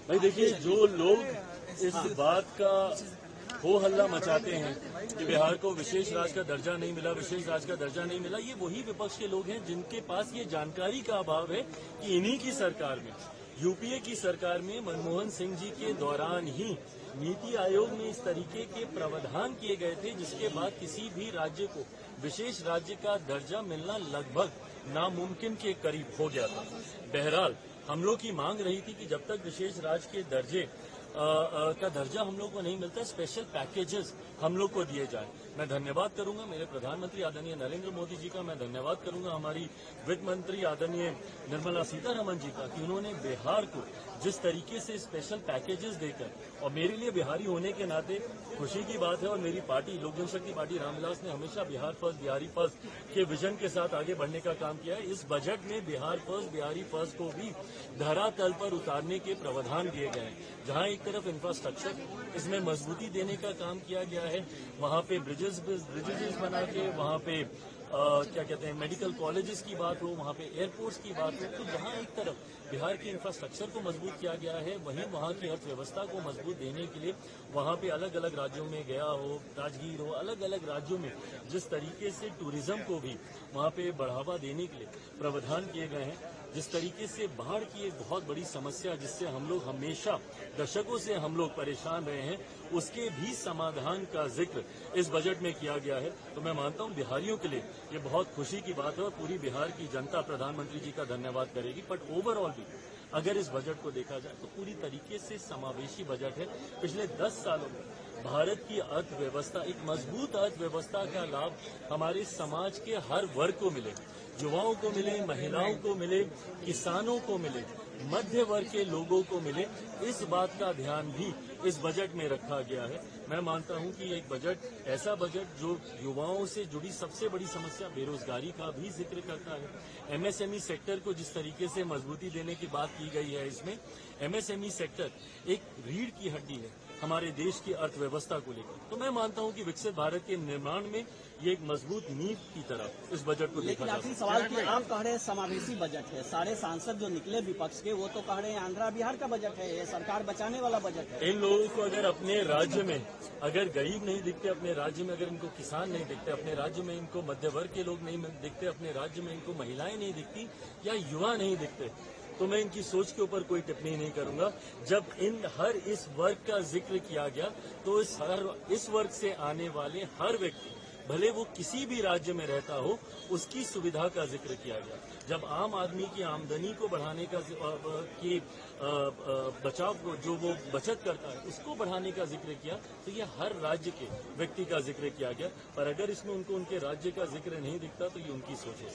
भाई देखिए, जो लोग इस बात का हो हल्ला मचाते हैं कि बिहार को विशेष राज्य का दर्जा नहीं मिला, विशेष राज्य का दर्जा नहीं मिला, ये वही विपक्ष के लोग हैं जिनके पास ये जानकारी का अभाव है कि इन्हीं की सरकार में, यूपीए की सरकार में मनमोहन सिंह जी के दौरान ही नीति आयोग में इस तरीके के प्रावधान किए गए थे जिसके बाद किसी भी राज्य को विशेष राज्य का दर्जा मिलना लगभग नामुमकिन के करीब हो गया था। बहरहाल हम लोग की मांग रही थी कि जब तक विशेष राज्य के दर्जे का दर्जा हम लोग को नहीं मिलता, स्पेशल पैकेजेस हम लोग को दिए जाए। मैं धन्यवाद करूंगा मेरे प्रधानमंत्री आदरणीय नरेंद्र मोदी जी का, मैं धन्यवाद करूंगा हमारी वित्त मंत्री आदरणीय निर्मला सीतारमण जी का कि उन्होंने बिहार को जिस तरीके से स्पेशल पैकेजेस देकर, और मेरे लिए बिहारी होने के नाते खुशी की बात है, और मेरी पार्टी लोक जनशक्ति पार्टी रामविलास ने हमेशा बिहार फर्स्ट बिहारी फर्स्ट के विजन के साथ आगे बढ़ने का काम किया है। इस बजट में बिहार फर्स्ट बिहारी फर्स्ट को भी धरातल पर उतारने के प्रावधान दिए गए हैं। जहां एक तरफ इंफ्रास्ट्रक्चर इसमें मजबूती देने का काम किया गया है, वहां पे ब्रिजेस बना के, वहां पे क्या कहते हैं मेडिकल कॉलेजेस की बात हो, वहां पे एयरपोर्ट्स की बात हो, तो जहां एक तरफ बिहार के इंफ्रास्ट्रक्चर को मजबूत किया गया है, वहीं वहां की अर्थव्यवस्था को मजबूत देने के लिए वहां पे अलग अलग राज्यों में गया हो, राजगीर हो, अलग अलग राज्यों में जिस तरीके से टूरिज्म को भी वहां पे बढ़ावा देने के लिए प्रावधान किए गए हैं, जिस तरीके से बाढ़ की एक बहुत बड़ी समस्या जिससे हम लोग हमेशा दशकों से हम लोग परेशान रहे हैं, उसके भी समाधान का जिक्र इस बजट में किया गया है। तो मैं मानता हूं बिहारियों के लिए ये बहुत खुशी की बात है और पूरी बिहार की जनता प्रधानमंत्री जी का धन्यवाद करेगी। बट ओवरऑल भी अगर इस बजट को देखा जाए तो पूरी तरीके से समावेशी बजट है। पिछले 10 सालों में भारत की अर्थव्यवस्था, एक मजबूत अर्थव्यवस्था का लाभ हमारे समाज के हर वर्ग को मिले, युवाओं को मिले, महिलाओं को मिले, किसानों को मिले, मध्य वर्ग के लोगों को मिले, इस बात का ध्यान भी इस बजट में रखा गया है। मैं मानता हूं कि एक बजट, ऐसा बजट जो युवाओं से जुड़ी सबसे बड़ी समस्या बेरोजगारी का भी जिक्र करता है। एमएसएमई सेक्टर को जिस तरीके से मजबूती देने की बात की गई है, इसमें एमएसएमई सेक्टर एक रीढ़ की हड्डी है हमारे देश की अर्थव्यवस्था को लेकर। तो मैं मानता हूं कि विकसित भारत के निर्माण में ये एक मजबूत नींव की तरह इस बजट को देखा जा सकता है। सवाल कि आप कह रहे हैं समावेशी बजट है, सारे सांसद जो निकले विपक्ष के वो तो कह रहे हैं आंध्रा बिहार का बजट है, ये सरकार बचाने वाला बजट है। इन लोगों को अगर अपने राज्य में अगर गरीब नहीं दिखते, अपने राज्य में अगर इनको किसान नहीं दिखते, अपने राज्य में इनको मध्य वर्ग के लोग नहीं दिखते, अपने राज्य में इनको महिलाएं नहीं दिखती या युवा नहीं दिखते, तो मैं इनकी सोच के ऊपर कोई टिप्पणी नहीं करूंगा। जब हर इस वर्ग का जिक्र किया गया तो इस वर्ग से आने वाले हर व्यक्ति, भले वो किसी भी राज्य में रहता हो, उसकी सुविधा का जिक्र किया गया। जब आम आदमी की आमदनी को बढ़ाने का बचाव को जो वो बचत करता है उसको बढ़ाने का जिक्र किया, तो ये हर राज्य के व्यक्ति का जिक्र किया गया। पर अगर इसमें उनको उनके राज्य का जिक्र नहीं दिखता तो ये उनकी सोच है।